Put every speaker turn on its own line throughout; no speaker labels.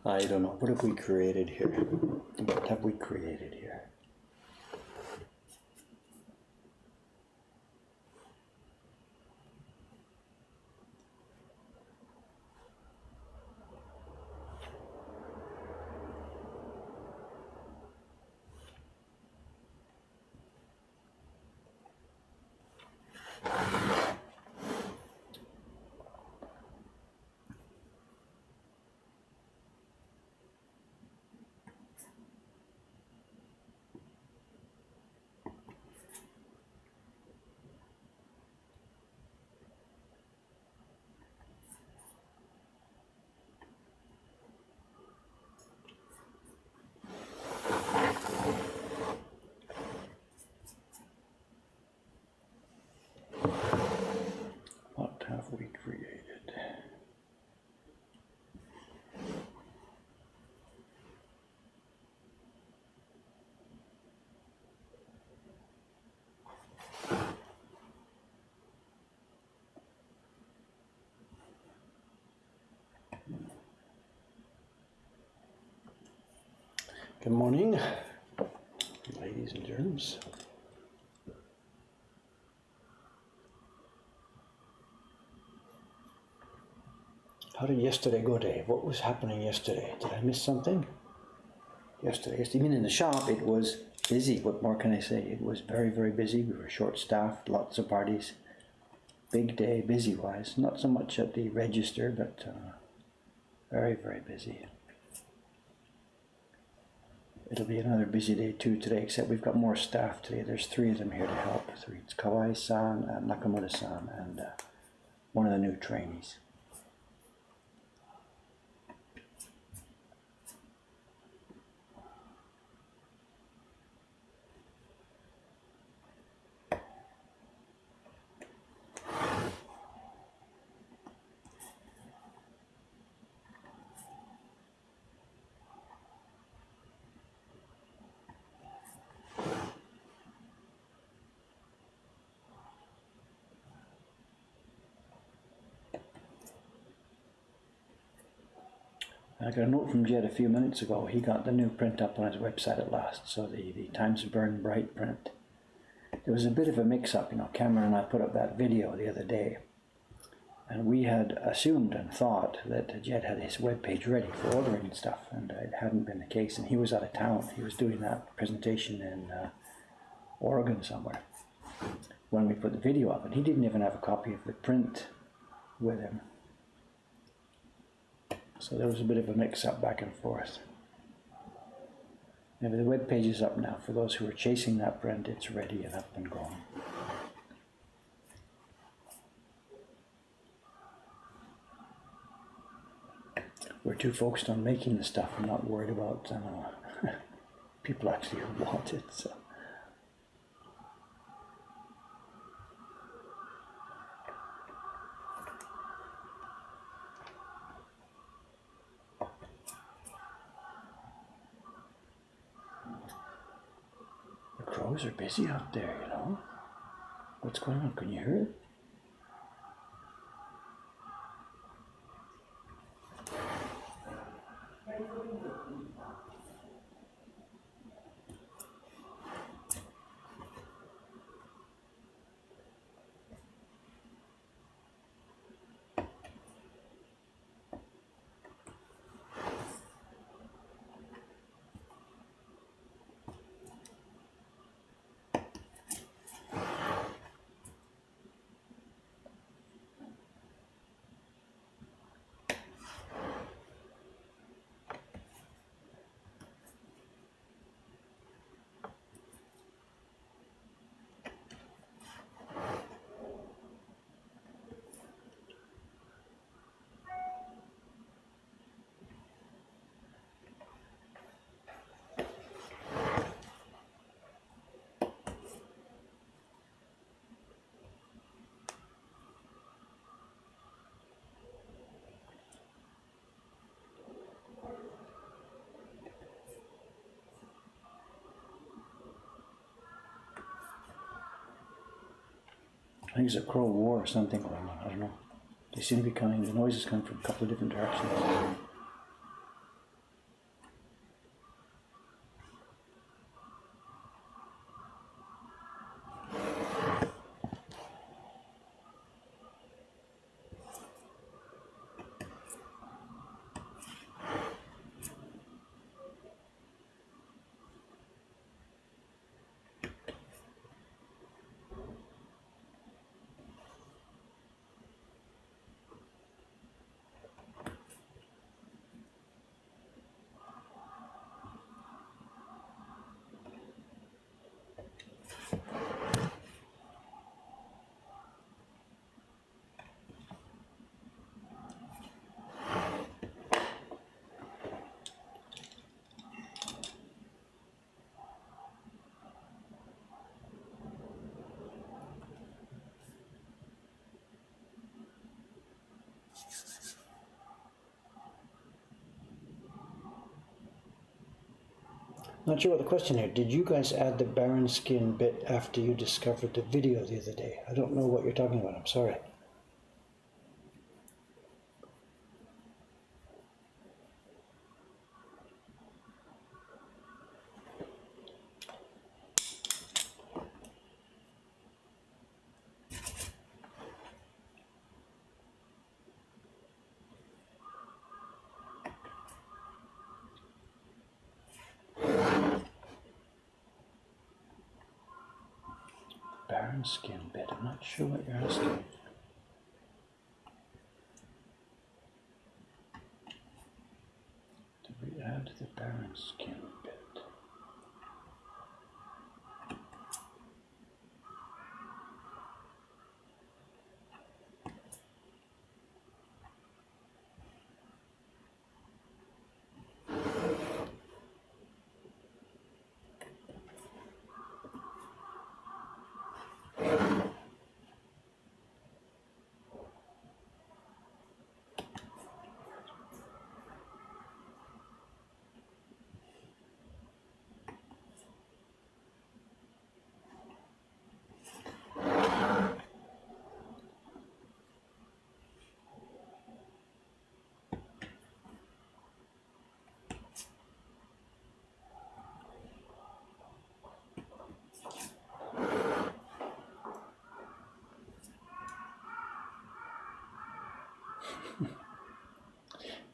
I don't know. What have we created here? What have we created here? What have we created? Good morning, ladies and germs. How did yesterday go, Dave? What was happening yesterday? Did I miss something? Yesterday, even in the shop, it was busy. What more can I say? It was very, very busy. We were short-staffed, lots of parties. Big day, busy-wise. Not so much at the register, but very, very busy. It'll be another busy day too today, except we've got more staff today. There's 3 of them here to help. It's Kawai-san, Nakamura-san, and one of the new trainees. I got a note from Jed a few minutes ago. He got the new print up on his website at last, so the Times Burn Bright print. There was a bit of a mix-up, Cameron and I put up that video the other day, and we had assumed and thought that Jed had his webpage ready for ordering and stuff, and it hadn't been the case, and he was out of town. He was doing that presentation in Oregon somewhere when we put the video up, and he didn't even have a copy of the print with him. So there was a bit of a mix-up back and forth. Anyway, the web page is up now. For those who are chasing that print, it's ready and up and going. We're too focused on making the stuff and not worried about people actually who want it. So. Crows are busy out there, What's going on? Can you hear it? I think it's a crow war or something going on. I don't know. They seem to be coming, the noises come from a couple of different directions. Not sure what the question here. Did you guys add the barren skin bit after you discovered the video the other day? I don't know what you're talking about. I'm sorry. Barren skin bit. I'm not sure what you're asking. Did we add the barren skin bit?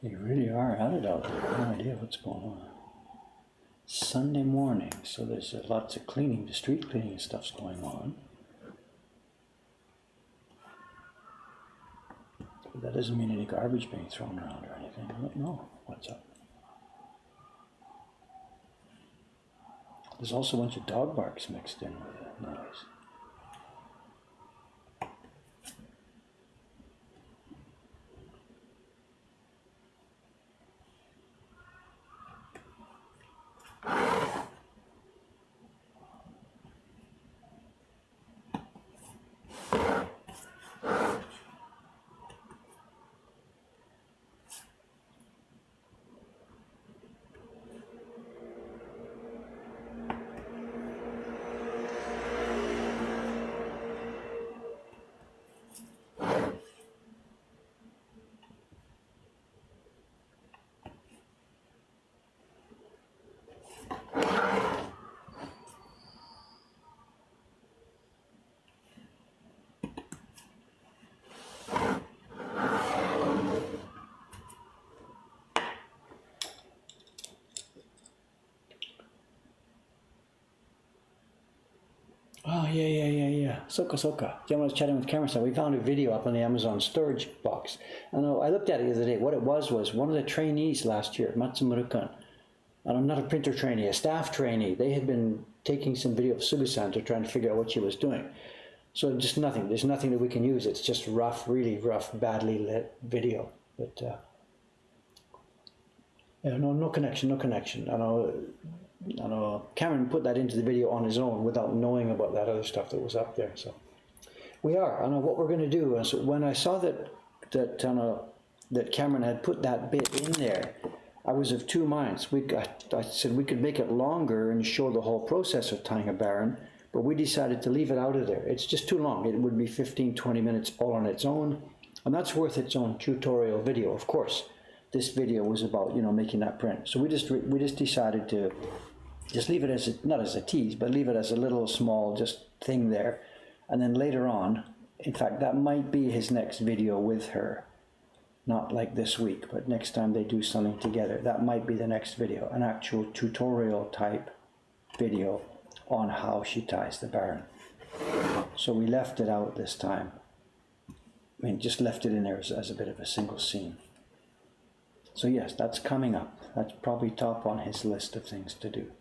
You really are at it out there. No idea what's going on. Sunday morning, so there's lots of cleaning, the street cleaning and stuff's going on. But that doesn't mean any garbage being thrown around or anything. I don't know what's up. There's also a bunch of dog barks mixed in with the noise. Oh, yeah. Soka. Jim was chatting with Cameron, so we found a video up on the Amazon storage box. I looked at it the other day. What it was one of the trainees last year, Matsumura-kun, and I'm not a printer trainee, a staff trainee. They had been taking some video of Sugu-san to trying to figure out what she was doing. So just nothing. There's nothing that we can use. It's just rough, really rough, badly lit video. But yeah, no connection. I know Cameron put that into the video on his own without knowing about that other stuff that was up there. So we are. I know what we're going to do. So when I saw that Cameron had put that bit in there, I was of two minds. I said we could make it longer and show the whole process of tying a barren, but we decided to leave it out of there. It's just too long. It would be 15-20 minutes all on its own, and that's worth its own tutorial video, of course. This video was about making that print. So we just decided to just leave it as not as a tease, but leave it as a little small just thing there, and then later on, in fact, that might be his next video with her. Not like this week, but next time they do something together, that might be the next video, an actual tutorial type video on how she ties the barren. So we left it out this time. I mean, just left it in there as a bit of a single scene. So yes, that's coming up. That's probably top on his list of things to do.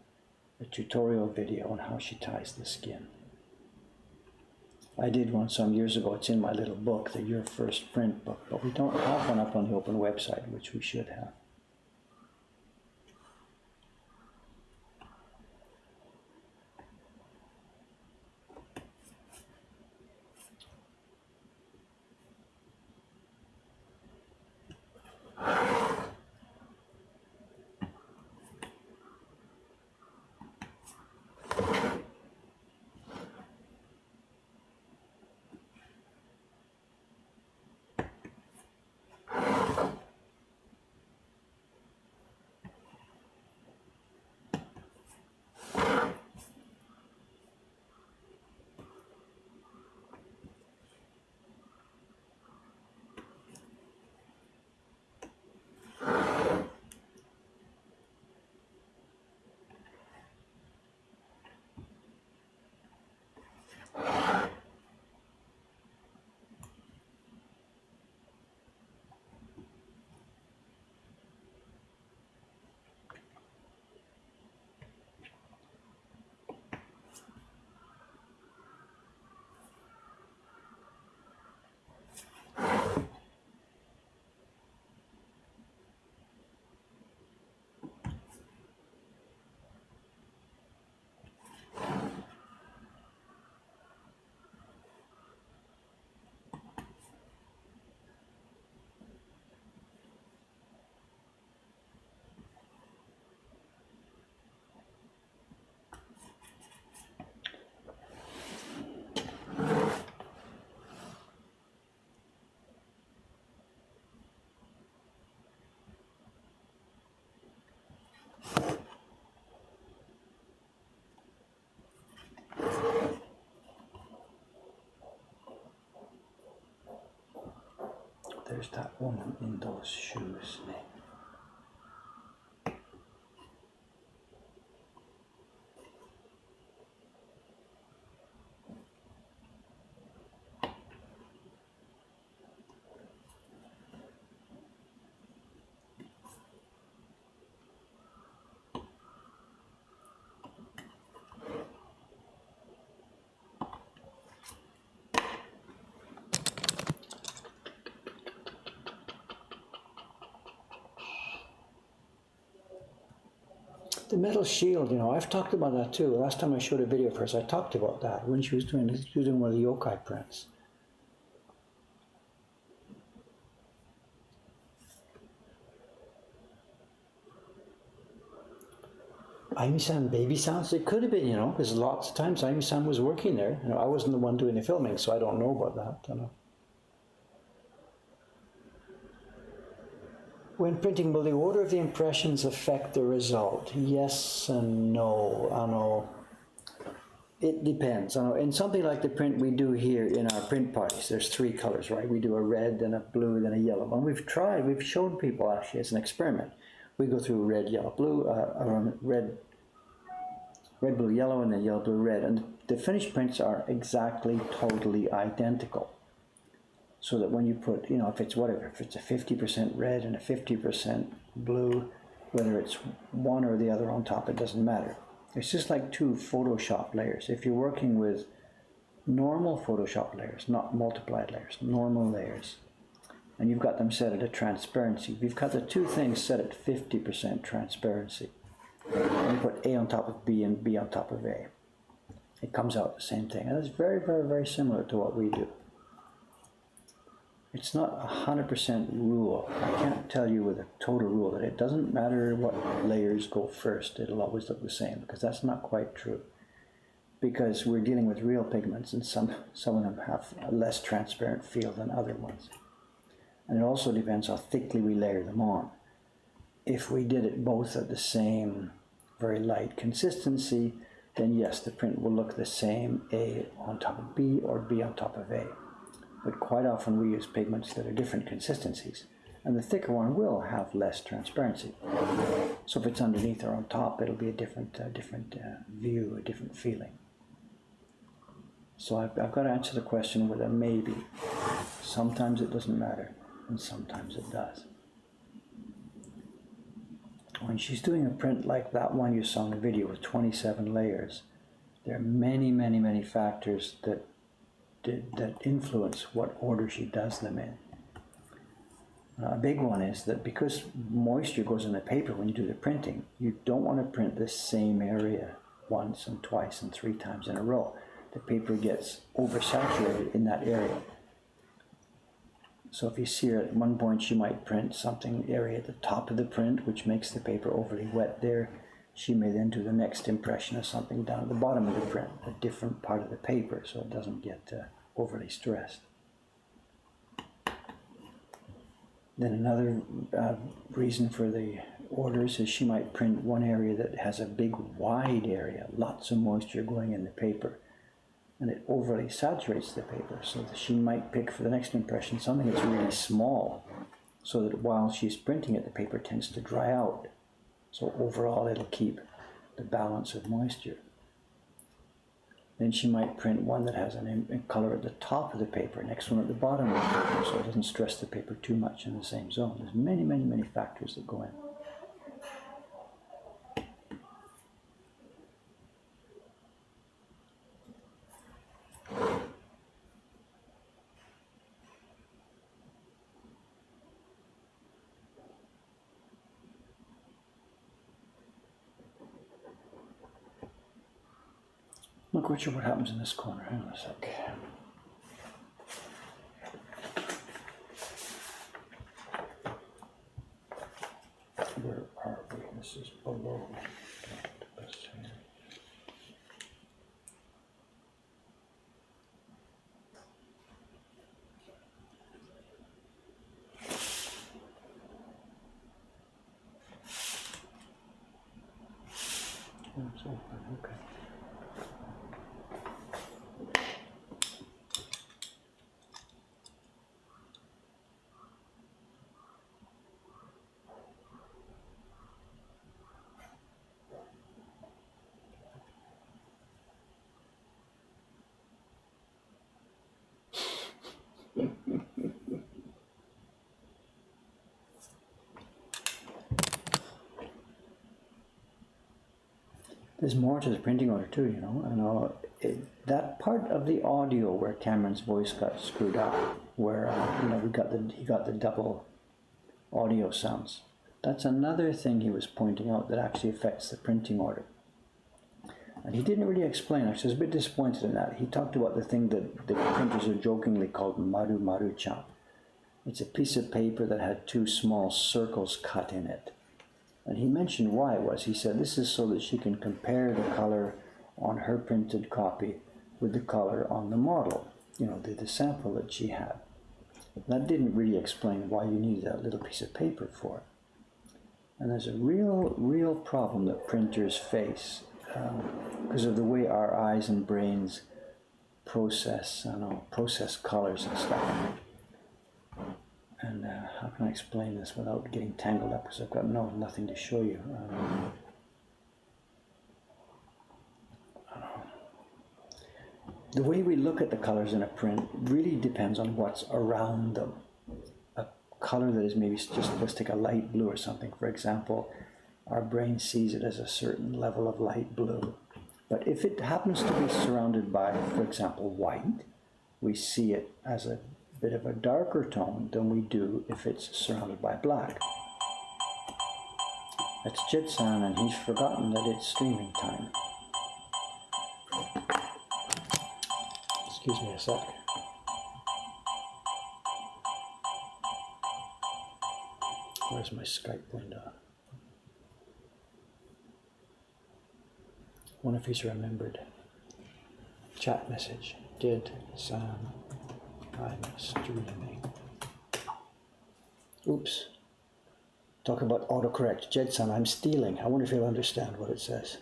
A tutorial video on how she ties the skin. I did one some years ago. It's in my little book, the Your First Print book, but we don't have one up on the open website, which we should have. Where's that woman in those shoes? The metal shield, you know, I've talked about that too. Last time I showed a video of hers, I talked about that when she was doing one of the yokai prints. Aimi-san baby sounds? It could have been, you know, because lots of times Aimi-san was working there. You know, I wasn't the one doing the filming, so I don't know about that. You know. When printing, will the order of the impressions affect the result? Yes and no. I know. It depends. I know. In something like the print we do here in our print parties, there's 3 colors, right? We do a red, then a blue, then a yellow. And we've shown people actually as an experiment. We go through red, yellow, blue, red, blue, yellow, and then yellow, blue, red. And the finished prints are exactly, totally identical. So that when you put, you know, if it's whatever, if it's a 50% red and a 50% blue, whether it's one or the other on top, it doesn't matter. It's just like 2 Photoshop layers. If you're working with normal Photoshop layers, not multiplied layers, normal layers, and you've got them set at a transparency, you've got the 2 things set at 50% transparency. And you put A on top of B and B on top of A. It comes out the same thing. And it's very, very, very similar to what we do. It's not a 100% rule. I can't tell you with a total rule that it doesn't matter what layers go first, it'll always look the same, because that's not quite true. Because we're dealing with real pigments, and some of them have a less transparent feel than other ones. And it also depends how thickly we layer them on. If we did it both at the same very light consistency, then yes, the print will look the same, A on top of B or B on top of A. But quite often we use pigments that are different consistencies, and the thicker one will have less transparency. So if it's underneath or on top, it'll be a different view, a different feeling. So I've got to answer the question with a maybe. Sometimes it doesn't matter, and sometimes it does. When she's doing a print like that one you saw in the video with 27 layers, there are many, many, many factors that influence what order she does them in. A big one is that because moisture goes in the paper when you do the printing, you don't want to print the same area once and twice and 3 times in a row. The paper gets oversaturated in that area. So if you see her at one point, she might print something area at the top of the print, which makes the paper overly wet there. She may then do the next impression of something down at the bottom of the print, a different part of the paper, so it doesn't get overly stressed. Then another reason for the orders is she might print one area that has a big wide area, lots of moisture going in the paper, and it overly saturates the paper, so that she might pick for the next impression something that's really small, so that while she's printing it, the paper tends to dry out. So overall it'll keep the balance of moisture. Then she might print one that has a color at the top of the paper, next one at the bottom of the paper, so it doesn't stress the paper too much in the same zone. There's many, many, many factors that go in. I'm not quite sure what happens in this corner. Hang on a sec. Where are we? This is below. Octopus here. Oh, it's open. Okay. There's more to the printing order too, you know. That part of the audio where Cameron's voice got screwed up, where he got the double audio sounds. That's another thing he was pointing out that actually affects the printing order. And he didn't really explain. Actually, I was a bit disappointed in that. He talked about the thing that the printers are jokingly called maru maru-chan. It's a piece of paper that had two small circles cut in it. And he mentioned why it was. He said this is so that she can compare the color on her printed copy with the color on the model, you know, the sample that she had. That didn't really explain why you need that little piece of paper for it. And there's a real problem that printers face because of the way our eyes and brains process colors and stuff. And how can I explain this without getting tangled up, because I've got nothing to show you. The way we look at the colors in a print really depends on what's around them. A color that is maybe just, let's take a light blue or something, for example, our brain sees it as a certain level of light blue. But if it happens to be surrounded by, for example, white, we see it as a bit of a darker tone than we do if it's surrounded by black. That's Jitsan, and he's forgotten that it's streaming time. Excuse me a sec. Where's my Skype window? I wonder if he's remembered. Chat message. Did Sam, I'm streaming. Oops. Talk about autocorrect. Jedson, I'm stealing. I wonder if he'll understand what it says.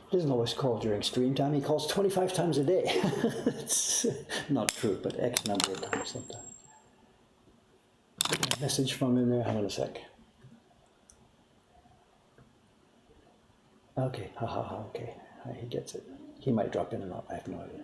He doesn't always call during stream time. He calls 25 times a day. It's not true, but X number of times sometimes. Message from him there. Hang on a sec. Okay, okay. He gets it. He might drop in and out. I have no idea.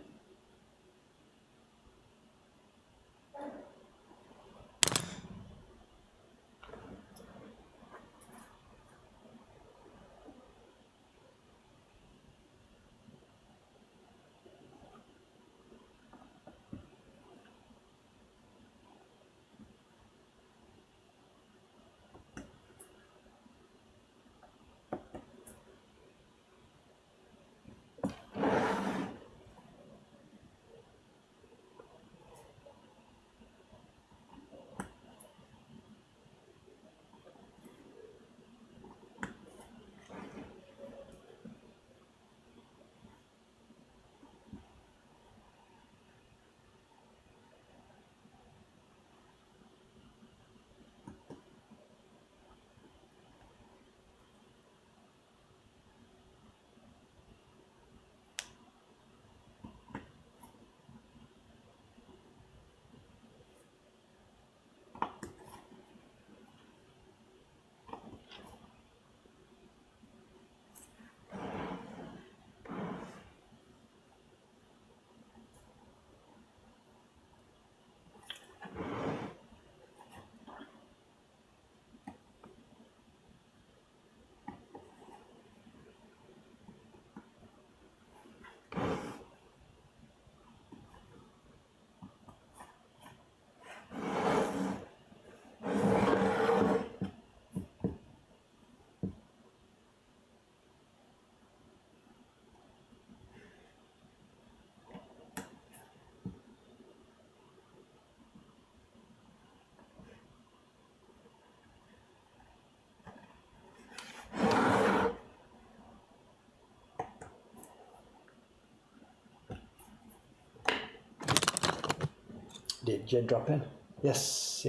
Did Jed drop in? Yes.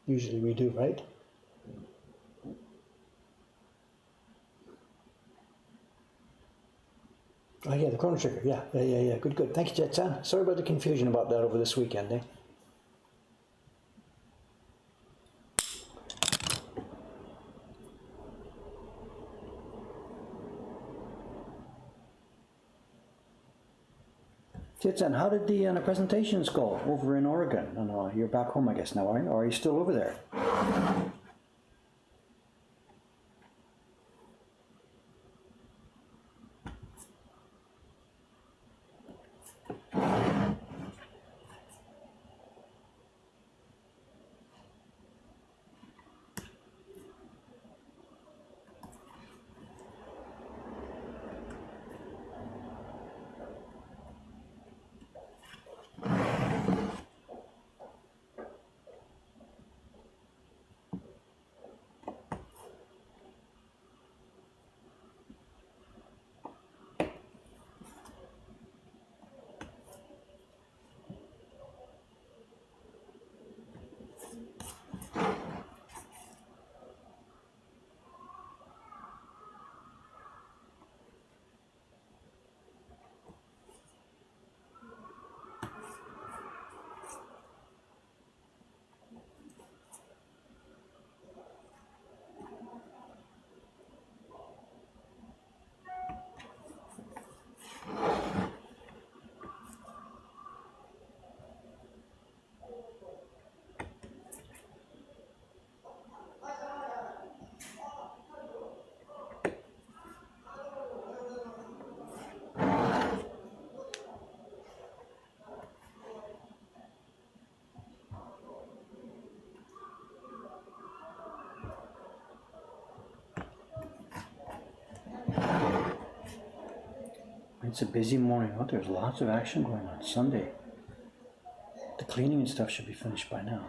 Usually we do, right? Oh yeah, the corner trigger. Yeah. Good. Thank you, Jed-san. Sorry about the confusion about that over this weekend, eh? Jitsan, how did the presentations go over in Oregon? I know you're back home, I guess, now, are you? Or are you still over there? It's a busy morning out. There's lots of action going on. Sunday. The cleaning and stuff should be finished by now.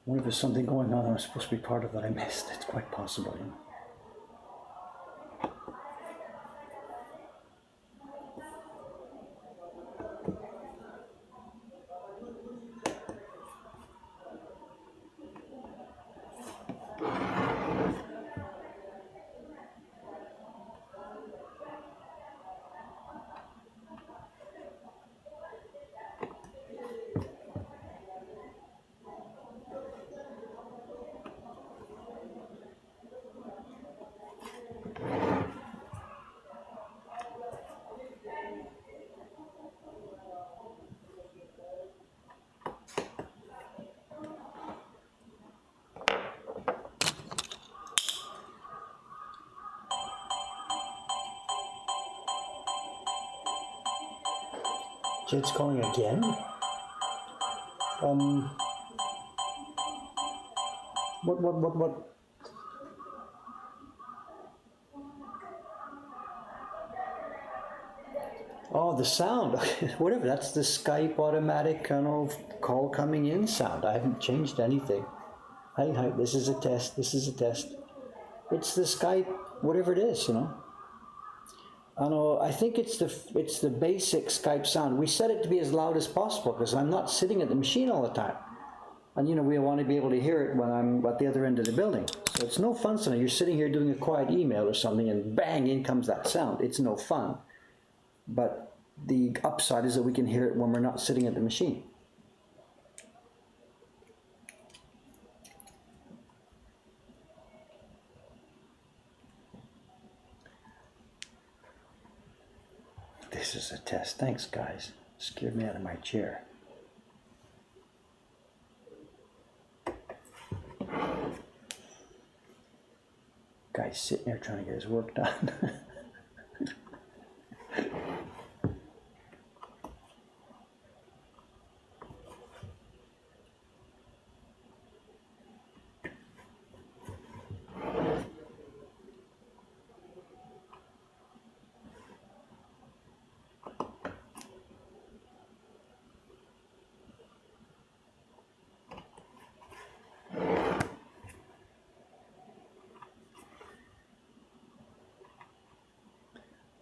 What if there's something going on I'm supposed to be part of that I missed? It's quite possible, you know. Jed's calling again? What? Oh, the sound. Whatever, that's the Skype automatic kind of call coming in sound. I haven't changed anything. Hi, this is a test. It's the Skype, whatever it is, you know. I know, I think it's the basic Skype sound. We set it to be as loud as possible because I'm not sitting at the machine all the time. And you know, we want to be able to hear it when I'm at the other end of the building. So it's no fun, so you're sitting here doing a quiet email or something and bang, in comes that sound. It's no fun. But the upside is that we can hear it when we're not sitting at the machine. This is a test. Thanks, guys. Scared me out of my chair. Guy's sitting there trying to get his work done.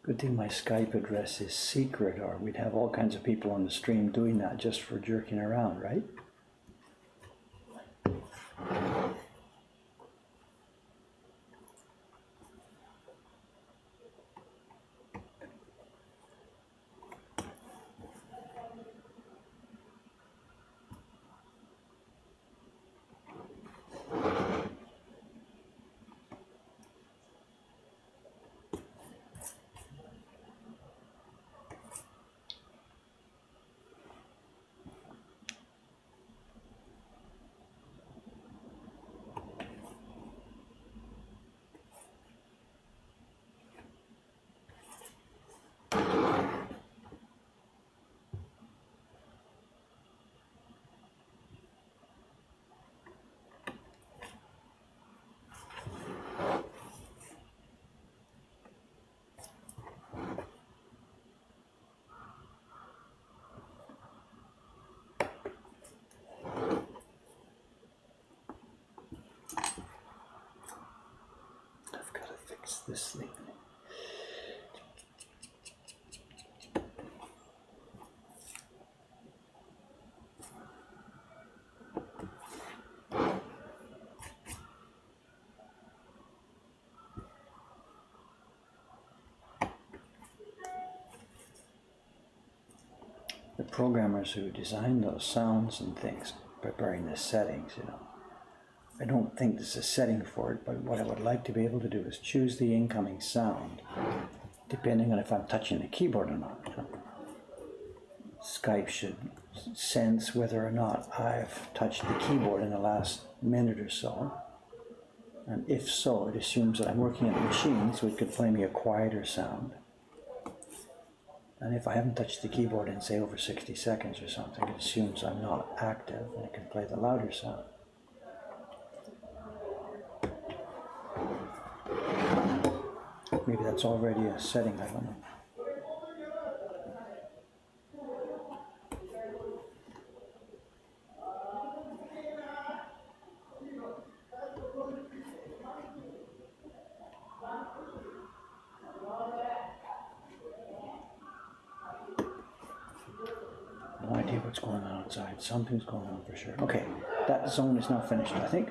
Good thing my Skype address is secret, or we'd have all kinds of people on the stream doing that just for jerking around, right? fix this thing. The programmers who designed those sounds and things, preparing the settings, you know, I don't think there's a setting for it, but what I would like to be able to do is choose the incoming sound, depending on if I'm touching the keyboard or not. You know. Skype should sense whether or not I've touched the keyboard in the last minute or so. And if so, it assumes that I'm working at the machine, so it could play me a quieter sound. And if I haven't touched the keyboard in, say, over 60 seconds or something, it assumes I'm not active, and it can play the louder sound. Maybe that's already a setting, I don't know. No idea what's going on outside. Something's going on for sure. Okay, that zone is now finished, I think.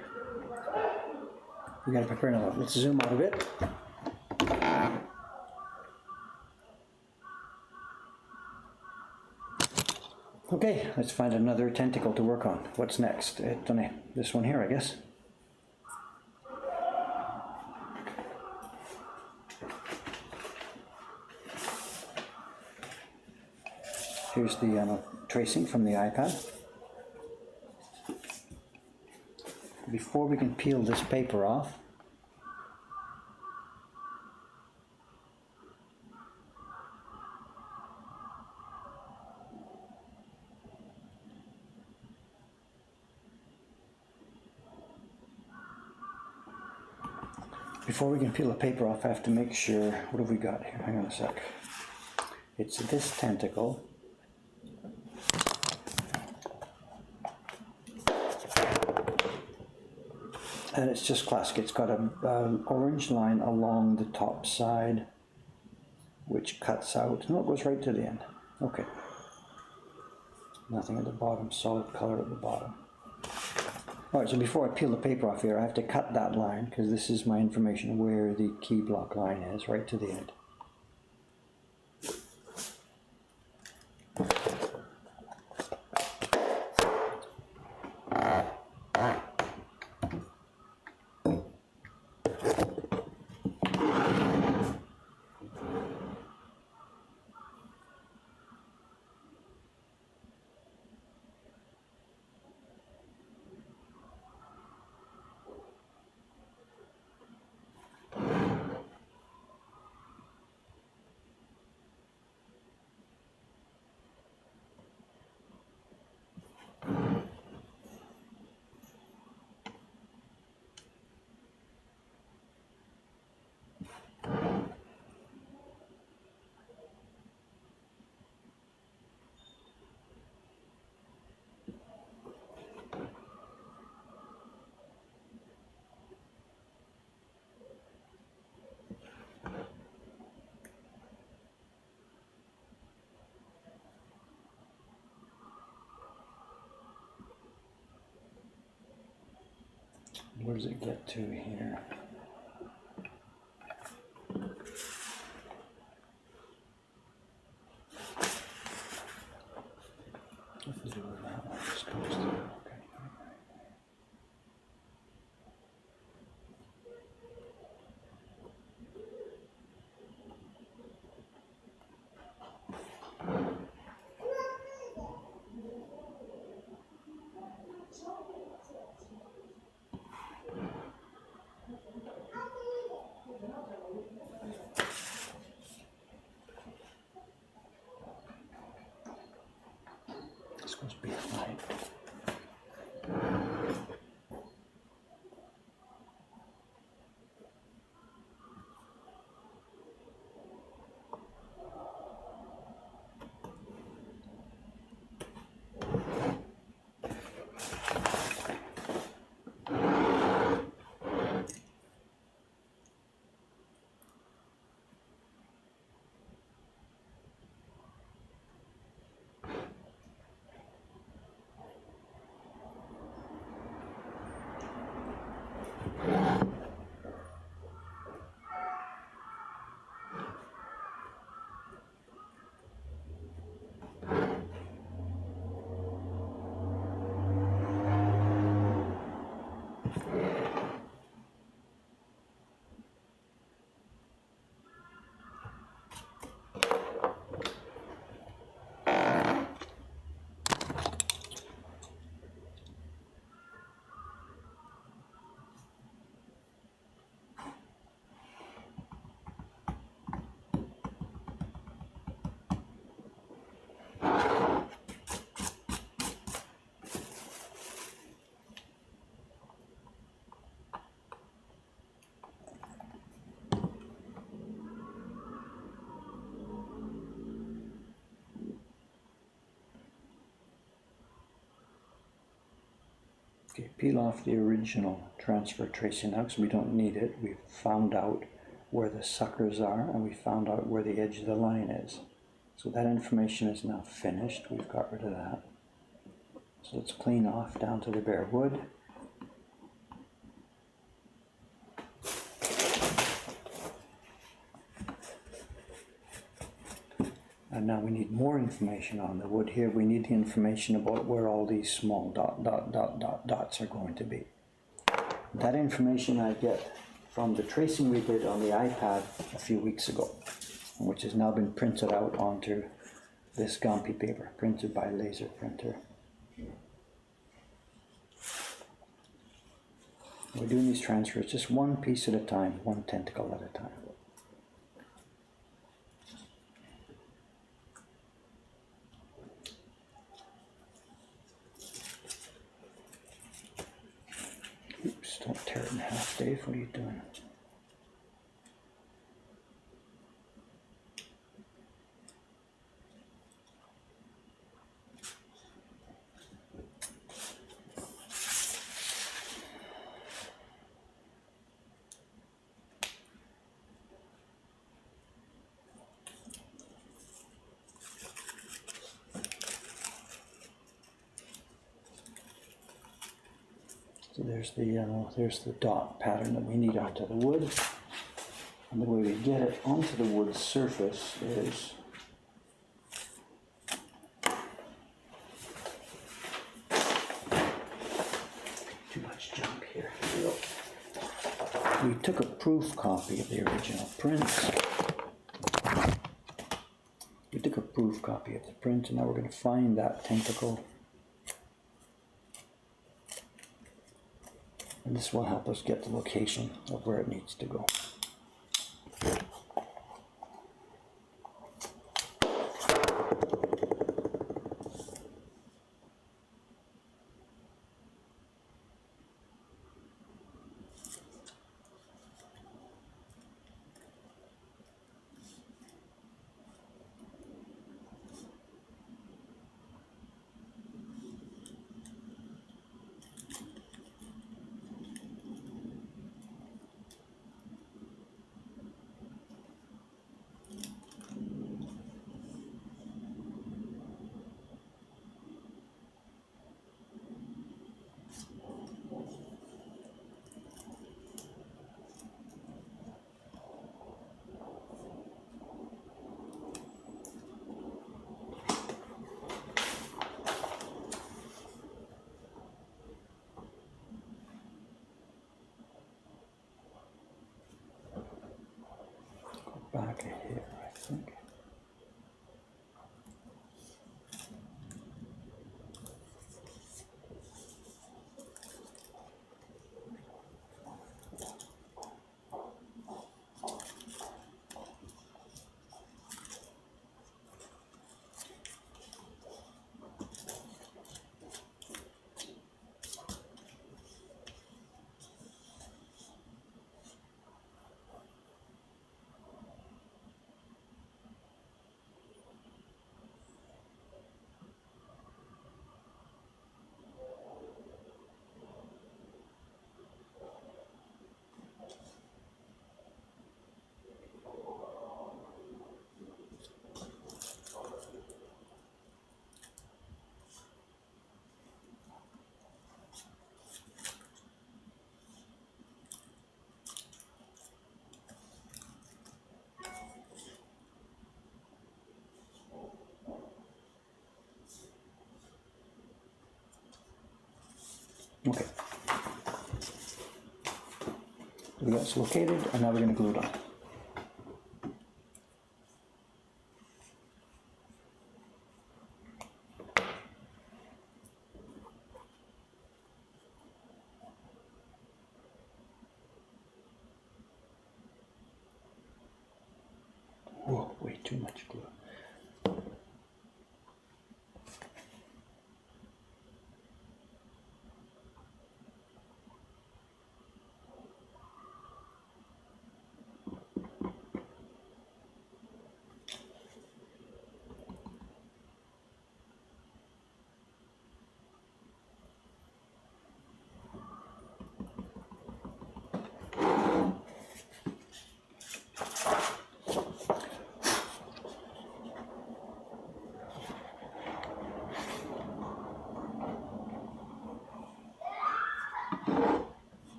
We gotta prepare another one. Let's zoom out a bit. Okay, let's find another tentacle to work on. What's next? This one here, I guess. Here's the tracing from the iPad. Before we can peel this paper off, I have to make sure, what have we got here? Hang on a sec. It's this tentacle. And it's just classic. It's got an orange line along the top side, which cuts out. No, it goes right to the end. Okay. Nothing at the bottom, solid color at the bottom. Alright, so before I peel the paper off here, I have to cut that line, because this is my information where the key block line is, right to the end. Where does it get to here? Nothing to do with that one. Just goes through. Okay. Okay, peel off the original transfer tracing now because we don't need it. We've found out where the suckers are and we found out where the edge of the line is. So that information is now finished. We've got rid of that. So let's clean off down to the bare wood. And now we need more information on the wood here. We need the information about where all these small dots are going to be. That information I get from the tracing we did on the iPad a few weeks ago, which has now been printed out onto this Gampi paper, printed by laser printer. We're doing these transfers just one piece at a time, one tentacle at a time. Oops, don't tear it in half, Dave. What are you doing? So there's the dot pattern that we need onto the wood. And the way we get it onto the wood surface is too much junk here. We took a proof copy of the original print. We took a proof copy of the print, and now we're going to find that tentacle. And this will help us get the location of where it needs to go. Back here, I think. Okay. We got it located, and now we're going to glue it on. Whoa, way too much glue.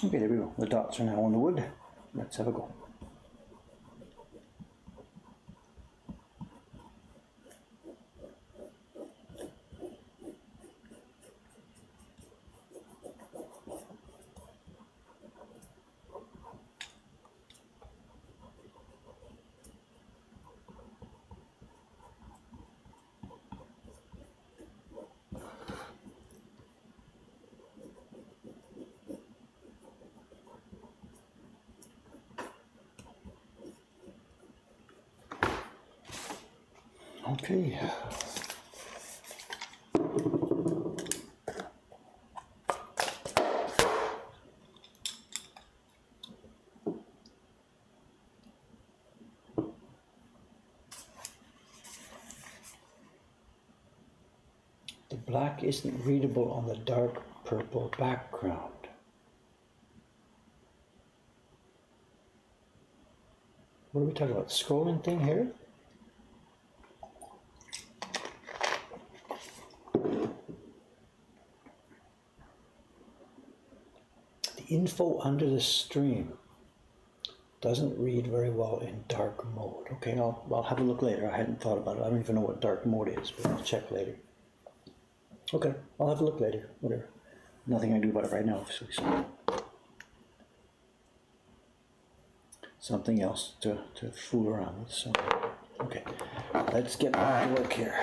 Okay, there we go. The dots are now on the wood. Let's have a go. Okay. The black isn't readable on the dark purple background. What are we talking about? Scrolling thing here? The info under the stream doesn't read very well in dark mode. Okay, I'll have a look later. I hadn't thought about it. I don't even know what dark mode is, but I'll check later. Okay, I'll have a look later. Whatever. Nothing I can do about it right now, so something else to fool around with. So, okay, let's get back to work here.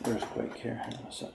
Earthquake here, hang on a sec.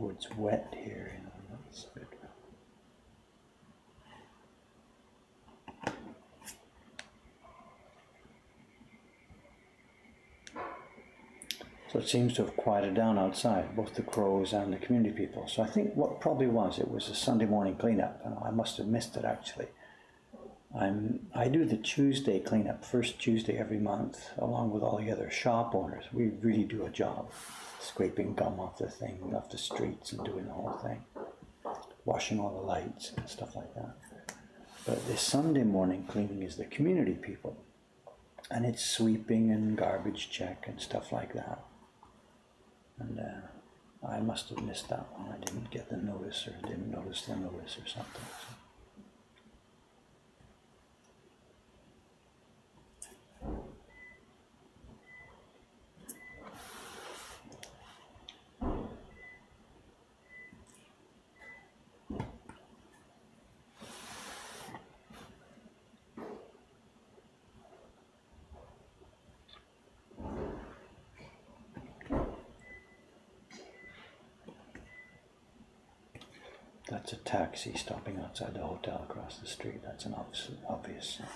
Oh, it's wet here, you know, that's good. So it seems to have quieted down outside, both the crows and the community people. So I think what probably was, it was a Sunday morning cleanup, and I must have missed it actually. I do the Tuesday cleanup, first Tuesday every month, along with all the other shop owners. We really do a job, scraping gum off the thing, off the streets and doing the whole thing, washing all the lights and stuff like that. But the Sunday morning cleaning is the community people, and it's sweeping and garbage check and stuff like that. And I must have missed that one. I didn't get the notice, or didn't notice the notice or something. So. That's a taxi stopping outside the hotel across the street. That's an obvious sign.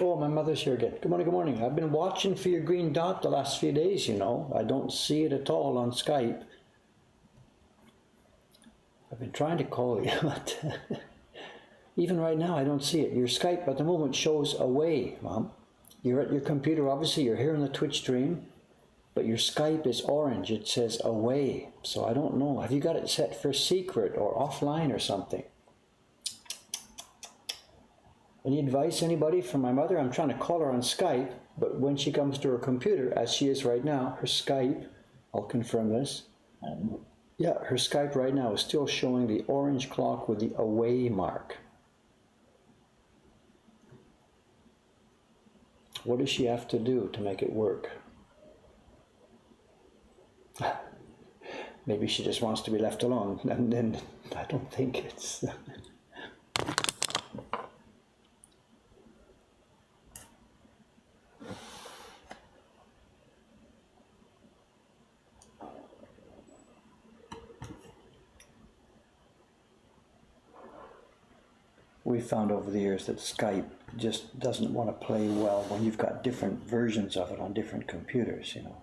Oh, my mother's here again. Good morning, good morning. I've been watching for your green dot the last few days, you know. I don't see it at all on Skype. I've been trying to call you, but even right now I don't see it. Your Skype at the moment shows away, Mom. You're at your computer, obviously you're here on the Twitch stream, but your Skype is orange. It says away. So I don't know. Have you got it set for secret or offline or something? Any advice, anybody, from my mother? I'm trying to call her on Skype, but when she comes to her computer, as she is right now, her Skype, I'll confirm this. Yeah, her Skype right now is still showing the orange clock with the away mark. What does she have to do to make it work? Maybe she just wants to be left alone, and then I don't think it's... We found over the years that Skype just doesn't want to play well when you've got different versions of it on different computers, you know.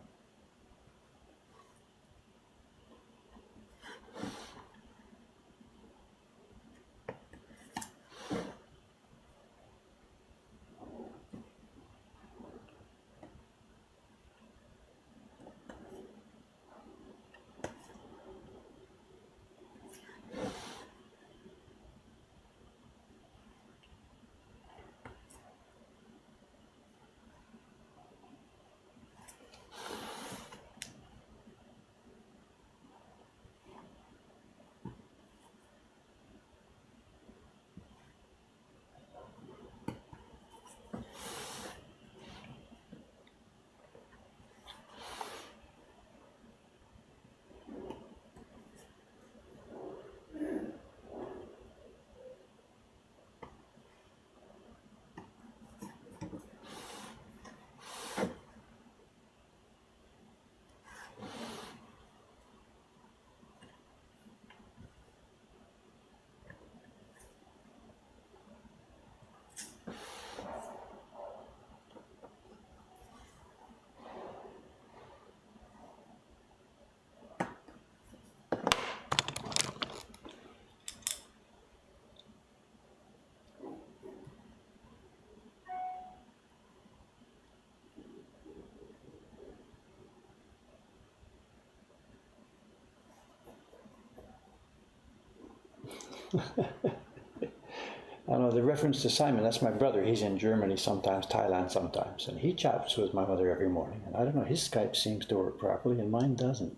I know the reference to Simon, that's my brother. He's in Germany sometimes, Thailand sometimes, and he chats with my mother every morning. And I don't know, his Skype seems to work properly and mine doesn't.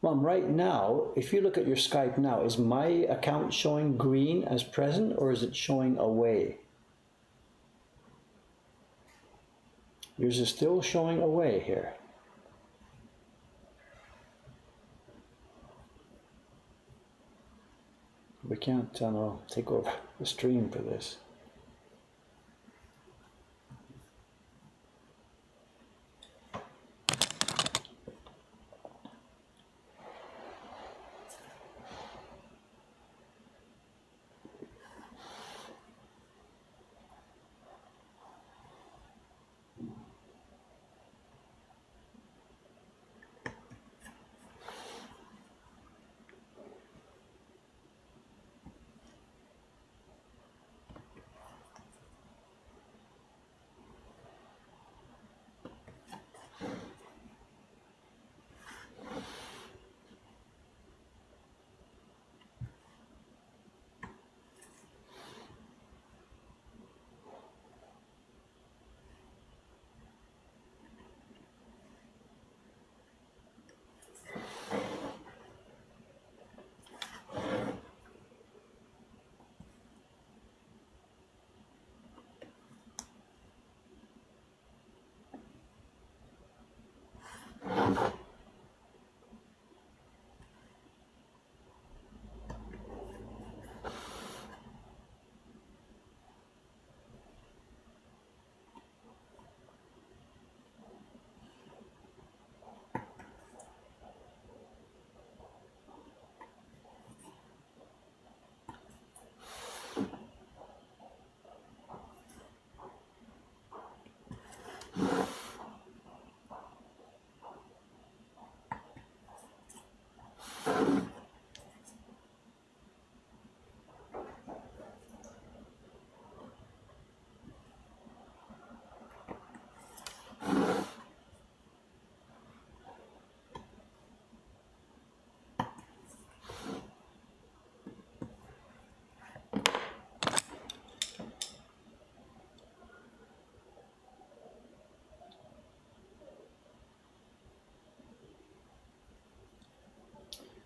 Mom, right now, if you look at your Skype now, is my account showing green as present or is it showing away? Yours is still showing away here. We can't take over the stream for this.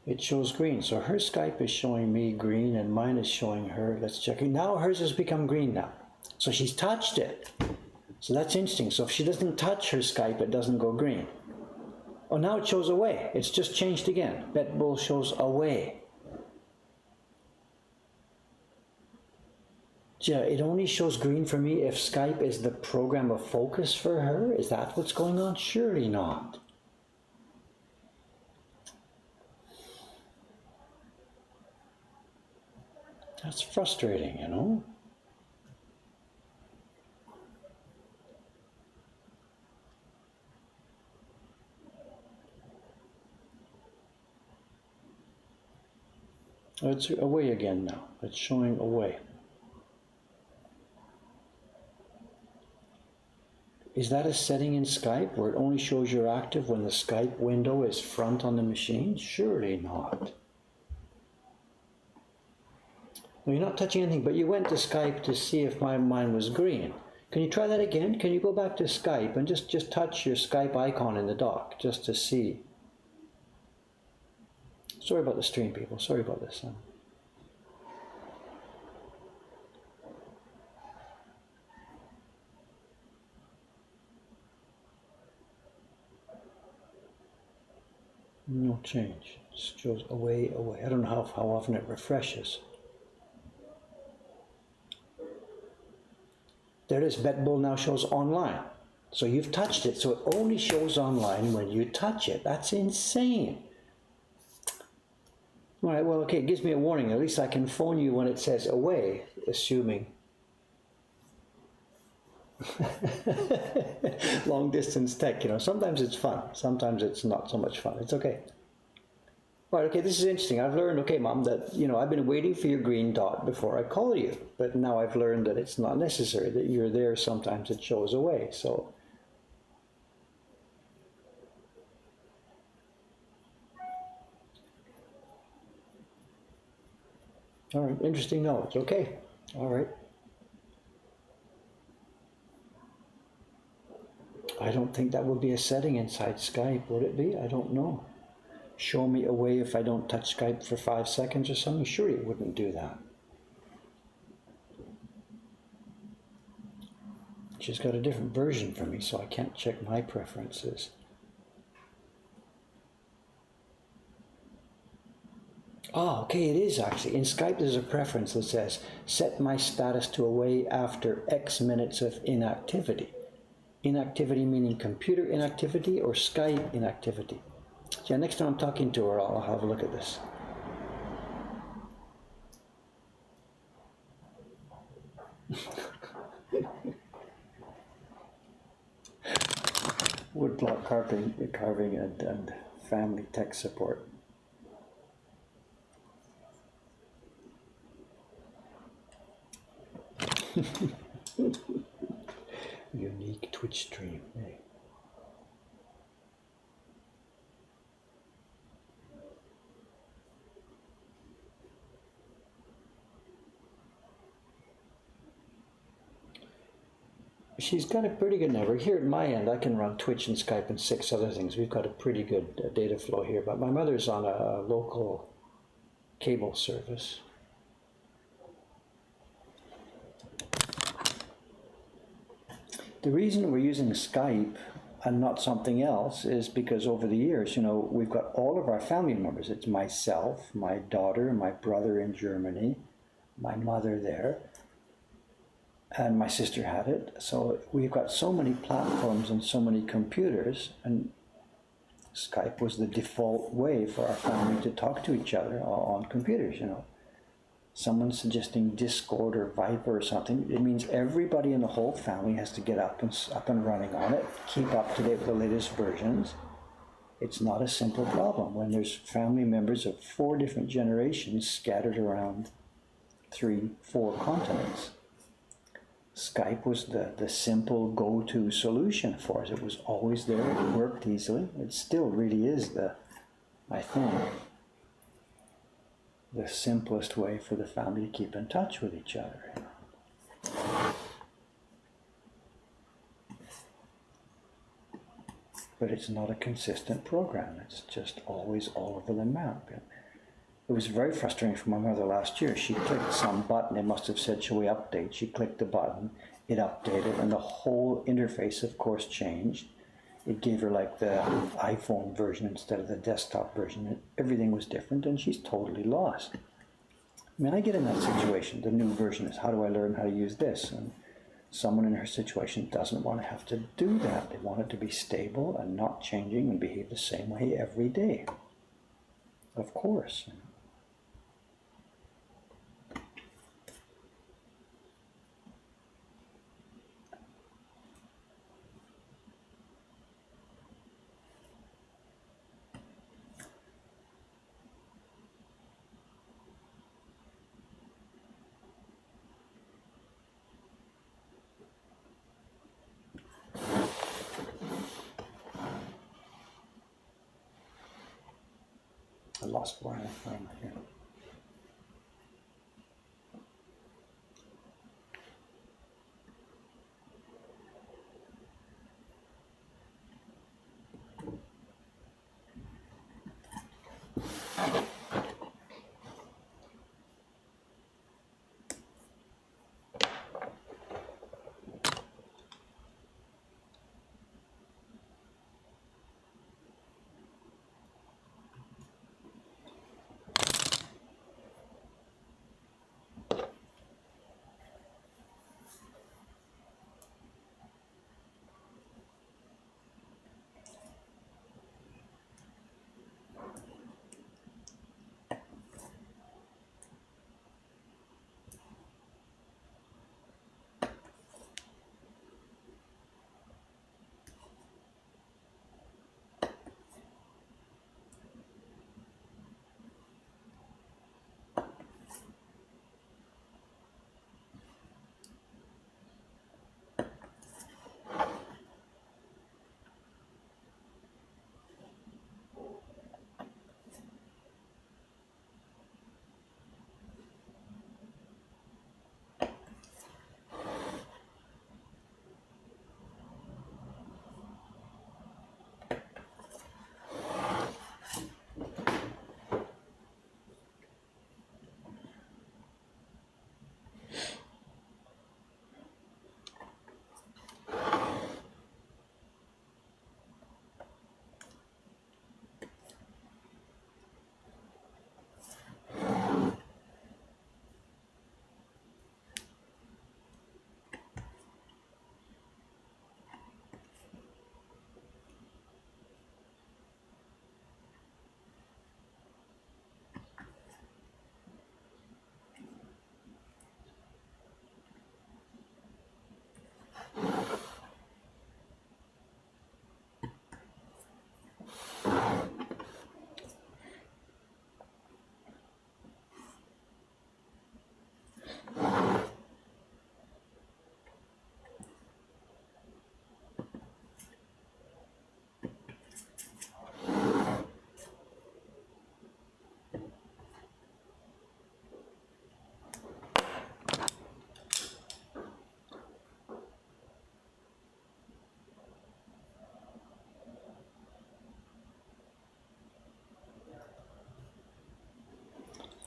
It shows green. So her Skype is showing me green and mine is showing her. Let's check it. Now hers has become green now. So she's touched it. So that's interesting. So if she doesn't touch her Skype, it doesn't go green. Oh, now it shows away. It's just changed again. BetBull shows away. Yeah, it only shows green for me if Skype is the program of focus for her. Is that what's going on? Surely not. That's frustrating, you know? It's away again now. It's showing away. Is that a setting in Skype where it only shows you're active when the Skype window is front on the machine? Surely not. No, you're not touching anything, but you went to Skype to see if mine was green. Can you try that again? Can you go back to Skype and just touch your Skype icon in the dock just to see? Sorry about the stream, people. Sorry about this. No change. It shows away, away. I don't know how often it refreshes. There it is. BetBull now shows online. So you've touched it. So it only shows online when you touch it. That's insane. All right, well, okay, it gives me a warning. At least I can phone you when it says away, assuming. Long distance tech, you know, sometimes it's fun. Sometimes it's not so much fun. It's okay. All right, okay, this is interesting. I've learned, okay, Mom, that, you know, I've been waiting for your green dot before I call you. But now I've learned that it's not necessary, that you're there. Sometimes it shows away, so. All right, interesting knowledge. Okay, all right. I don't think that would be a setting inside Skype, would it be? I don't know. Show me away if I don't touch Skype for 5 seconds or something? Surely it wouldn't do that. She's got a different version for me, so I can't check my preferences. Oh, okay, it is actually. In Skype, there's a preference that says, set my status to away after X minutes of inactivity. Inactivity meaning computer inactivity or Skype inactivity. Yeah, next time I'm talking to her, I'll have a look at this. Woodblock carving and family tech support. Unique Twitch stream. Hey. She's got a pretty good network. Here at my end, I can run Twitch and Skype and 6 other things. We've got a pretty good data flow here, but my mother's on a local cable service. The reason we're using Skype and not something else is because over the years, you know, we've got all of our family members. It's myself, my daughter, my brother in Germany, my mother there, and my sister had it. So we've got so many platforms and so many computers, and Skype was the default way for our family to talk to each other on computers, you know. Someone suggesting Discord or Viber or something, it means everybody in the whole family has to get up and running on it, keep up to date with the latest versions. It's not a simple problem when there's family members of 4 different generations scattered around 3, 4 continents. Skype was the simple go-to solution for us. It was always there, it worked easily. It still really is I think, the simplest way for the family to keep in touch with each other. but it's not a consistent program. It's just always all over the map. It was very frustrating for my mother last year. She clicked some button, it must have said, shall we update? She clicked the button, it updated, and the whole interface, of course, changed. It gave her like the iPhone version instead of the desktop version. Everything was different, and she's totally lost. I mean, I get in that situation. The new version is, how do I learn how to use this? And someone in her situation doesn't want to have to do that. They want it to be stable and not changing and behave the same way every day. Of course. I lost where I'm from here.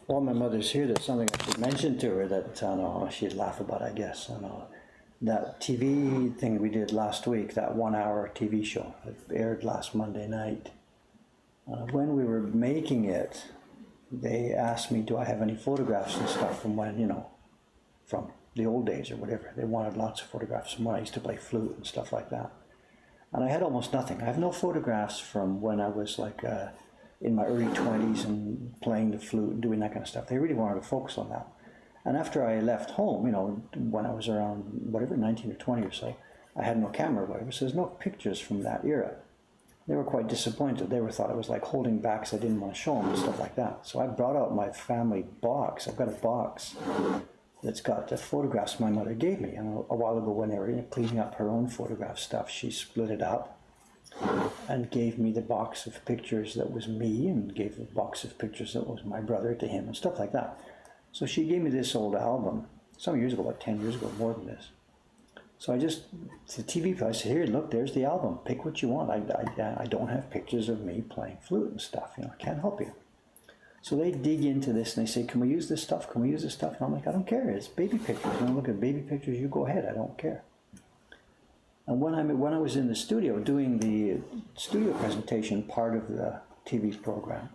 While my mother's here, there's something I should mention to her that she'd laugh about, I guess. That TV thing we did last week, that 1 hour TV show, it aired last Monday night. When we were making it, they asked me, do I have any photographs and stuff from when, from the old days or whatever. They wanted lots of photographs from when I used to play flute and stuff like that. And I had almost nothing. I have no photographs from when I was like in my early 20s and playing the flute and doing that kind of stuff. They really wanted to focus on that. And after I left home, when I was around, 19 or 20 or so, I had no camera or whatever, so there's no pictures from that era. They were quite disappointed. They thought I was like holding back, so I didn't want to show them and stuff like that. So I brought out my family box. I've got a box that's got the photographs my mother gave me. And a while ago when they were cleaning up her own photograph stuff, she split it up and gave me the box of pictures that was me and gave the box of pictures that was my brother to him and stuff like that. So she gave me this old album some years ago, about 10 years ago, more than this. So I just, the TV player, I said, here, look, there's the album. Pick what you want. I don't have pictures of me playing flute and stuff. You know, I can't help you. So they dig into this and they say, can we use this stuff? Can we use this stuff? And I'm like, I don't care. It's baby pictures. You want to look at baby pictures? You go ahead. I don't care. And when I was in the studio doing the studio presentation part of the TV program,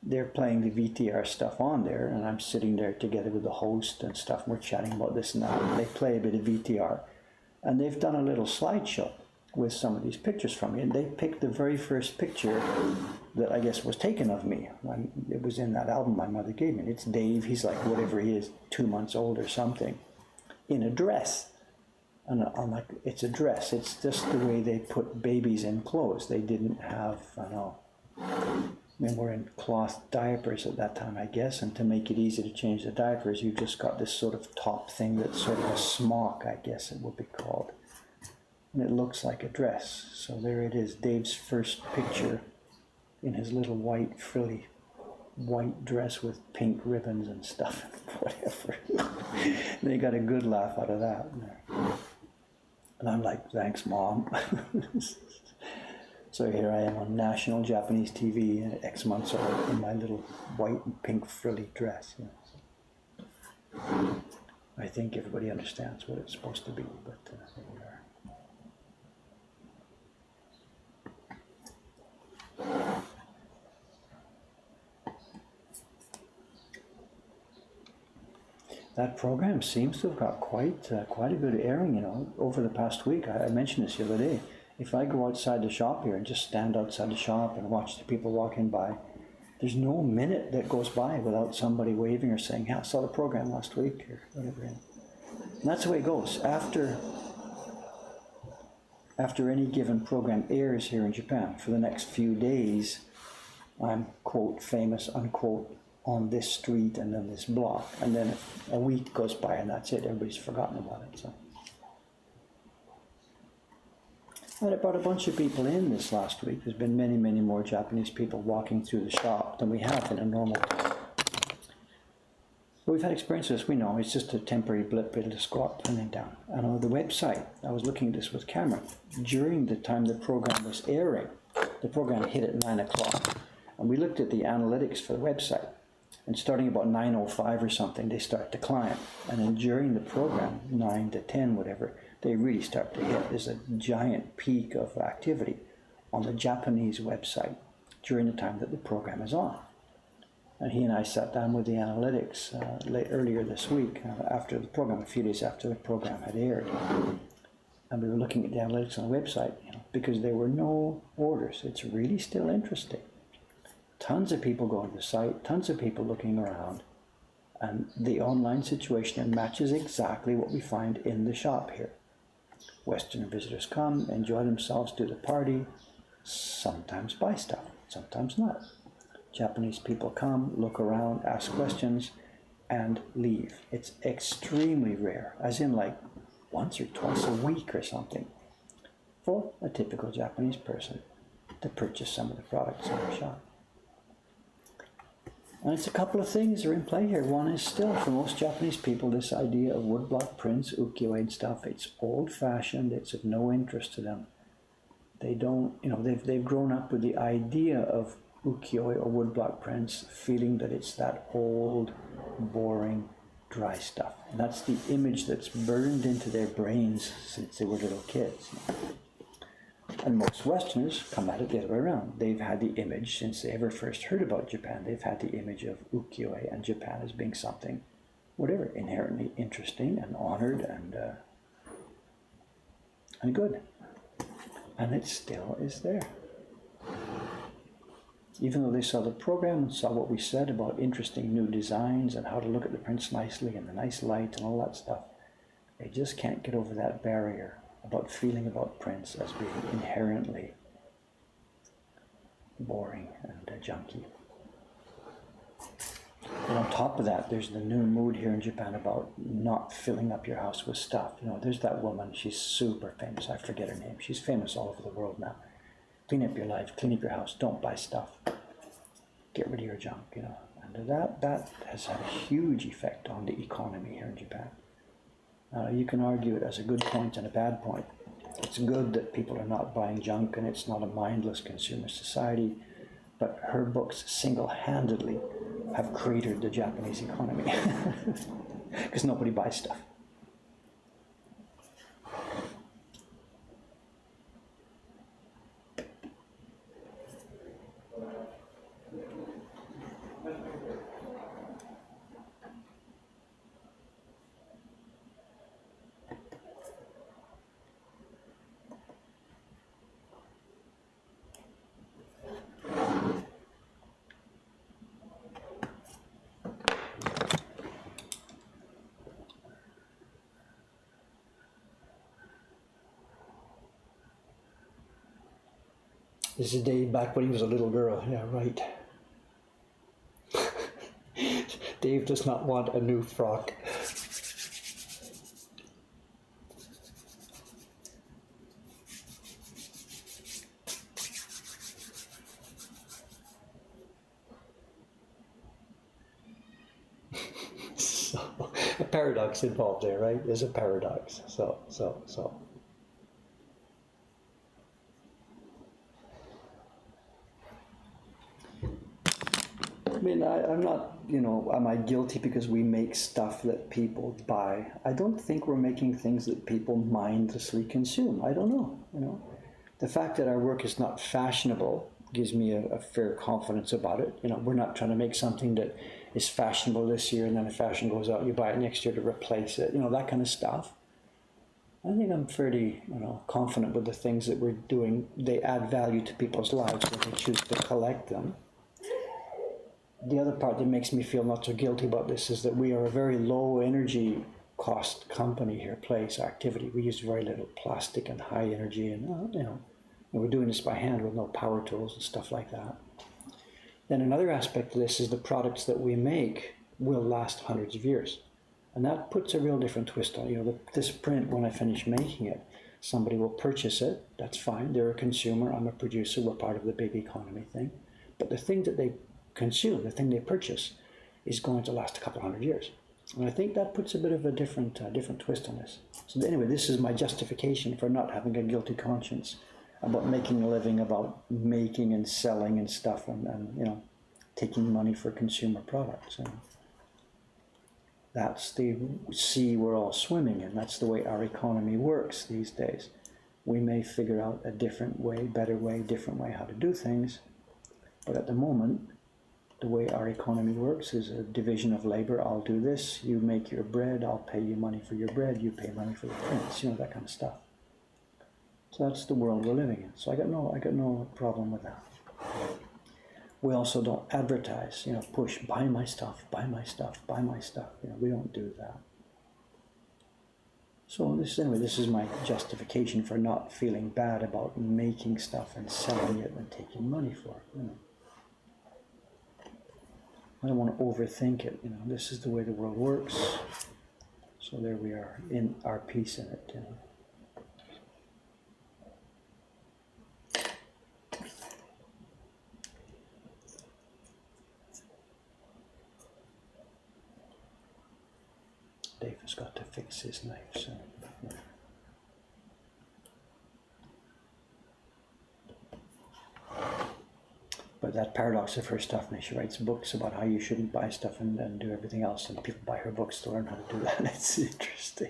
they're playing the VTR stuff on there, and I'm sitting there together with the host and stuff, and we're chatting about this and that. And they play a bit of VTR, and they've done a little slideshow with some of these pictures from me, and they picked the very first picture that I guess was taken of me. It was in that album my mother gave me. It's Dave, he's like whatever he is, 2 months old or something, in a dress. And I'm like, it's a dress. It's just the way they put babies in clothes. They didn't have, we're in cloth diapers at that time, I guess, and to make it easy to change the diapers, you've just got this sort of top thing that's sort of a smock, I guess it would be called. And it looks like a dress. So there it is, Dave's first picture in his little white, frilly, white dress with pink ribbons and stuff, whatever. They got a good laugh out of that. And I'm like, thanks, Mom. So here I am on national Japanese TV, X months old, in my little white and pink frilly dress. You know, so I think everybody understands what it's supposed to be, but here we are. That program seems to have got quite a good airing, you know, over the past week. I mentioned this the other day. If I go outside the shop here and just stand outside the shop and watch the people walking by, there's no minute that goes by without somebody waving or saying, yeah, I saw the program last week or whatever. And that's the way it goes. After any given program airs here in Japan, for the next few days, I'm, quote, famous, unquote, on this street and then this block. And then a week goes by and that's it. Everybody's forgotten about it. So. And I brought a bunch of people in this last week. There's been many, many more Japanese people walking through the shop than we have in a normal day. But we've had experiences, we know, it's just a temporary blip, it'll just go up and then down. And on the website, I was looking at this with camera, during the time the program was airing, the program hit at 9 o'clock. And we looked at the analytics for the website. And starting about 9:05 or something, they start to climb. And then during the program, 9 to 10, whatever, they really start to hit. There's a giant peak of activity on the Japanese website during the time that the program is on. And he and I sat down with the analytics earlier this week, after the program, a few days after the program had aired. And we were looking at the analytics on the website, you know, because there were no orders. It's really still interesting. Tons of people going to the site, tons of people looking around, and the online situation matches exactly what we find in the shop here. Western visitors come, enjoy themselves, do the party, sometimes buy stuff, sometimes not. Japanese people come, look around, ask questions, and leave. It's extremely rare, as in like once or twice a week or something, for a typical Japanese person to purchase some of the products in our shop. And it's a couple of things are in play here. One is still, for most Japanese people, this idea of woodblock prints, ukiyo-e and stuff, it's old-fashioned, it's of no interest to them. They don't, you know, they've grown up with the idea of ukiyo-e or woodblock prints, feeling that it's that old, boring, dry stuff. And that's the image that's burned into their brains since they were little kids. And most Westerners come at it the other way around. They've had the image, since they ever first heard about Japan, they've had the image of ukiyo-e and Japan as being something, whatever, inherently interesting and honored and good. And it still is there. Even though they saw the program and saw what we said about interesting new designs and how to look at the prints nicely and the nice light and all that stuff, they just can't get over that barrier about feeling about prints as being inherently boring and junky. And on top of that, there's the new mood here in Japan about not filling up your house with stuff. You know, there's that woman, she's super famous, I forget her name, she's famous all over the world now. Clean up your life, clean up your house, don't buy stuff. Get rid of your junk, you know. And that has had a huge effect on the economy here in Japan. You can argue it as a good point and a bad point. It's good that people are not buying junk and it's not a mindless consumer society, but her books single-handedly have cratered the Japanese economy because nobody buys stuff. This is Dave back when he was a little girl. Yeah, right. Dave does not want a new frock. So, a paradox involved there, right? There's a paradox. So. I mean, I'm not, am I guilty because we make stuff that people buy? I don't think we're making things that people mindlessly consume. I don't know, The fact that our work is not fashionable gives me a fair confidence about it. We're not trying to make something that is fashionable this year and then the fashion goes out, you buy it next year to replace it, that kind of stuff. I think I'm fairly, confident with the things that we're doing. They add value to people's lives when they choose to collect them. The other part that makes me feel not so guilty about this is that we are a very low energy cost company here, place, activity. We use very little plastic and high energy and, and we're doing this by hand with no power tools and stuff like that. Then another aspect of this is the products that we make will last hundreds of years. And that puts a real different twist on it. This print, when I finish making it, somebody will purchase it, that's fine. They're a consumer, I'm a producer, we're part of the big economy thing. But the thing that they consume, the thing they purchase, is going to last a couple hundred years. And I think that puts a bit of a different twist on this. So anyway, this is my justification for not having a guilty conscience about making a living, about making and selling and stuff, and taking money for consumer products. And that's the sea we're all swimming in. That's the way our economy works these days. We may figure out a different way, better way, different way how to do things, but at the moment, the way our economy works is a division of labor. I'll do this, you make your bread, I'll pay you money for your bread, you pay money for the prints, that kind of stuff. So that's the world we're living in. So I got no problem with that. We also don't advertise, push, buy my stuff, buy my stuff, buy my stuff. We don't do that. So this is my justification for not feeling bad about making stuff and selling it and taking money for it. I don't want to overthink it. This is the way the world works. So there we are, in our piece in it. Dave has got to fix his knife. So. But that paradox of her stuff, and she writes books about how you shouldn't buy stuff and do everything else, and people buy her books to learn how to do that. It's interesting.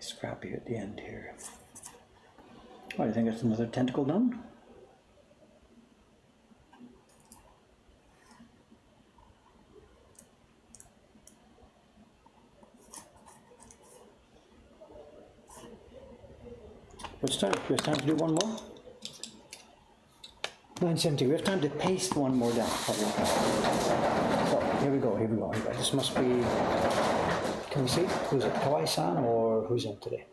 scrappy at the end here. Oh, I think that's another tentacle done. What's time? We have time to do one more? 9:70. We have time to paste one more down. So, here we go. This must be, can we see? Who's it? Kawai-san or who's in today?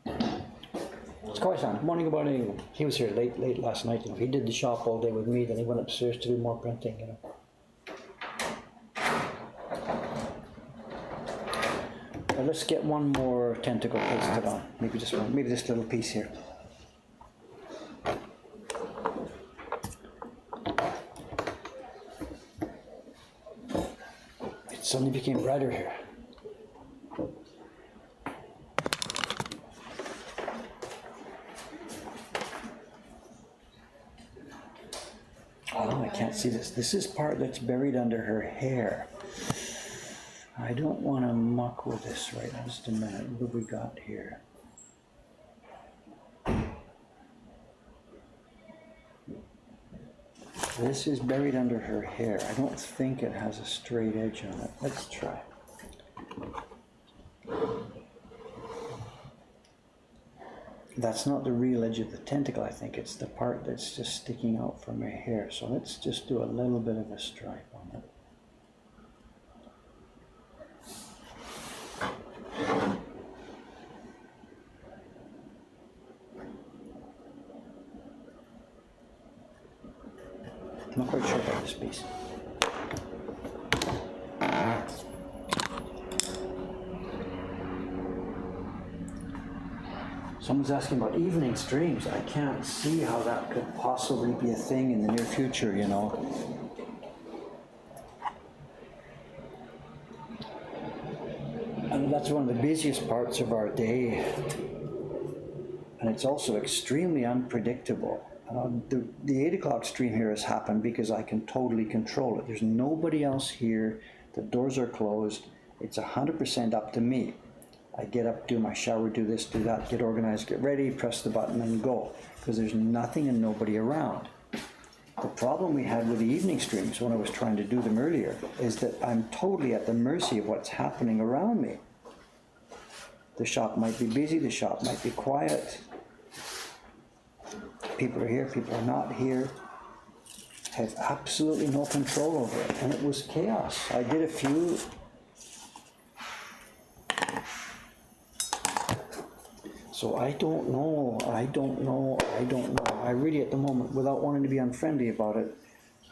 It's Kawai-san. Morning. He was here late last night. You know, he did the shop all day with me, then he went upstairs to do more printing, you know. Let's get one more tentacle pasted on. Maybe just one. Maybe this little piece here. It suddenly became brighter here. Oh, I can't see this. This is part that's buried under her hair. I don't want to muck with this right now. Just a minute. What have we got here? This is buried under her hair. I don't think it has a straight edge on it. Let's try. That's not the real edge of the tentacle, I think. It's the part that's just sticking out from her hair. So let's just do a little bit of a stripe on it. I'm not quite sure about this piece. Someone's asking about evening streams. I can't see how that could possibly be a thing in the near future, you know. And that's one of the busiest parts of our day. And it's also extremely unpredictable. The 8 o'clock stream here has happened because I can totally control it. There's nobody else here. The doors are closed. It's 100% up to me. I get up, do my shower, do this, do that, get organized, get ready, press the button and go. Because there's nothing and nobody around. The problem we had with the evening streams when I was trying to do them earlier is that I'm totally at the mercy of what's happening around me. The shop might be busy, the shop might be quiet. People are here, people are not here. I have absolutely no control over it, and it was chaos. I did a few. So I don't know. I really, at the moment, without wanting to be unfriendly about it,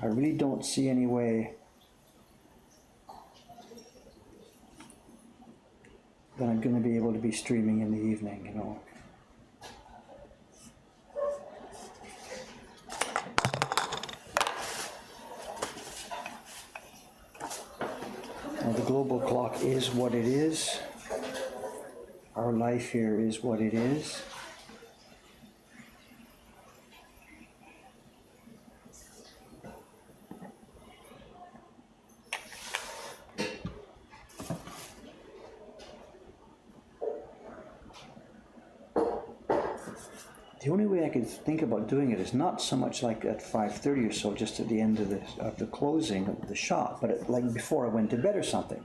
I really don't see any way that I'm going to be able to be streaming in the evening, you know. Now, the global clock is what it is. Our life here is what it is. The only way I could think about doing it is not so much like at 5:30 or so, just at the end of the closing of the shop, but like before I went to bed or something,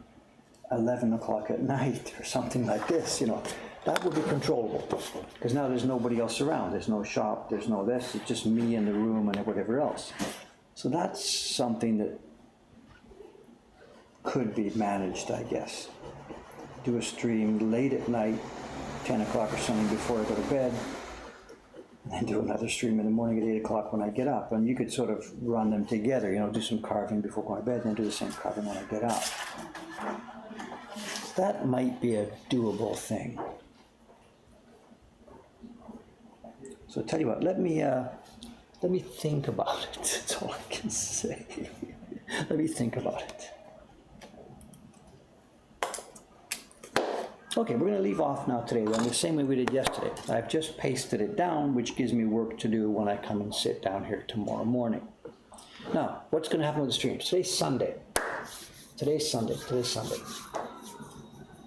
11 o'clock at night or something like this, you know. That would be controllable, because now there's nobody else around. There's no shop, there's no this, it's just me in the room and whatever else. So that's something that could be managed, I guess. Do a stream late at night, 10 o'clock or something before I go to bed, and then do another stream in the morning at 8 o'clock when I get up. And you could sort of run them together, you know, do some carving before going to bed, and then do the same carving when I get up. That might be a doable thing. So tell you what, let me think about it. That's all I can say. Let me think about it. Okay, we're going to leave off now today, then, the same way we did yesterday. I've just pasted it down, which gives me work to do when I come and sit down here tomorrow morning. Now, what's going to happen with the stream? Today's Sunday. Today's Sunday.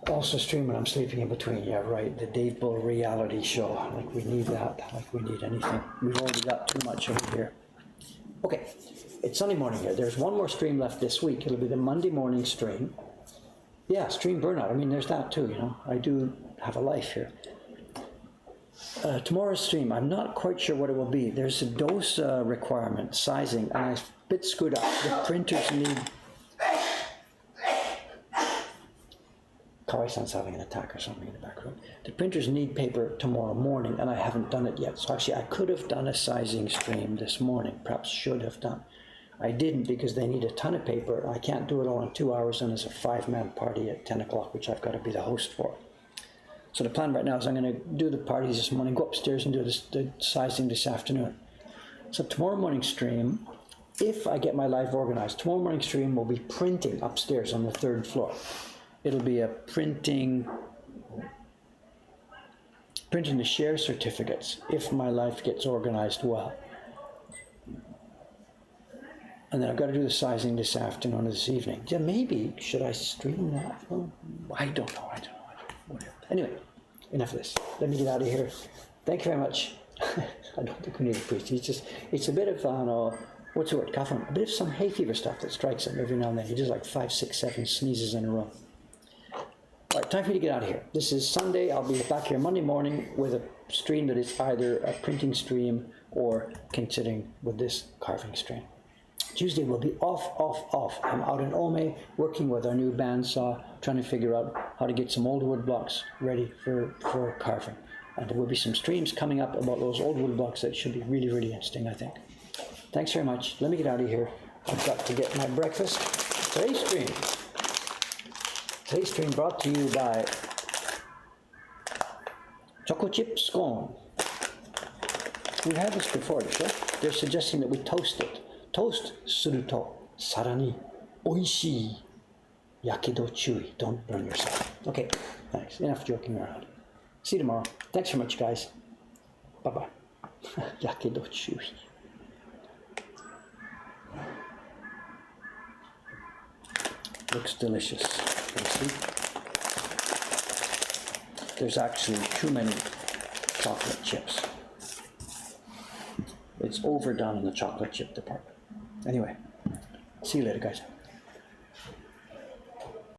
Also stream when I'm sleeping in between. Yeah, right. The Dave Bull reality show. Like we need that. Like we need anything. We've already got too much over here. Okay, it's Sunday morning here. There's one more stream left this week. It'll be the Monday morning stream. Yeah, stream burnout. I mean, there's that too, you know. I do have a life here. Tomorrow's stream, I'm not quite sure what it will be. There's a dose requirement, sizing, and I'm a bit screwed up. The printers need... Kawai-san's having an attack or something in the background. The printers need paper tomorrow morning, and I haven't done it yet. So actually, I could have done a sizing stream this morning. Perhaps should have done. I didn't because they need a ton of paper. I can't do it all in 2 hours, and there's a 5-man party at 10 o'clock, which I've got to be the host for. So the plan right now is I'm going to do the parties this morning, go upstairs and do the sizing this afternoon. So tomorrow morning stream, if I get my life organized, tomorrow morning stream will be printing upstairs on the 3rd floor. It'll be a printing the share certificates if my life gets organized well. And then I've got to do the sizing this afternoon or this evening. Yeah, maybe, should I stream that? Well, I don't know. Whatever. Anyway, enough of this. Let me get out of here. Thank you very much. I don't think we need a priest. It's a bit of, I don't know, what's the word, coughing? A bit of some hay fever stuff that strikes him every now and then. He does like 5, 6, 7 sneezes in a row. All right, time for you to get out of here. This is Sunday. I'll be back here Monday morning with a stream that is either a printing stream or continuing with this carving stream. Tuesday will be off. I'm out in Ome working with our new bandsaw, trying to figure out how to get some old wood blocks ready for carving. And there will be some streams coming up about those old wood blocks that should be really, really interesting, I think. Thanks very much. Let me get out of here. I've got to get my breakfast. Today's stream brought to you by Choco Chip Scone. We've had this before, sure? They're suggesting that we toast it. Toast suru to sara ni oishii yakedo chui. Don't burn yourself. Okay, thanks. Enough joking around. See you tomorrow. Thanks so much, guys. Bye-bye. Yakedo chui. Looks delicious. You see? There's actually too many chocolate chips. It's overdone in the chocolate chip department. Anyway, see you later, guys.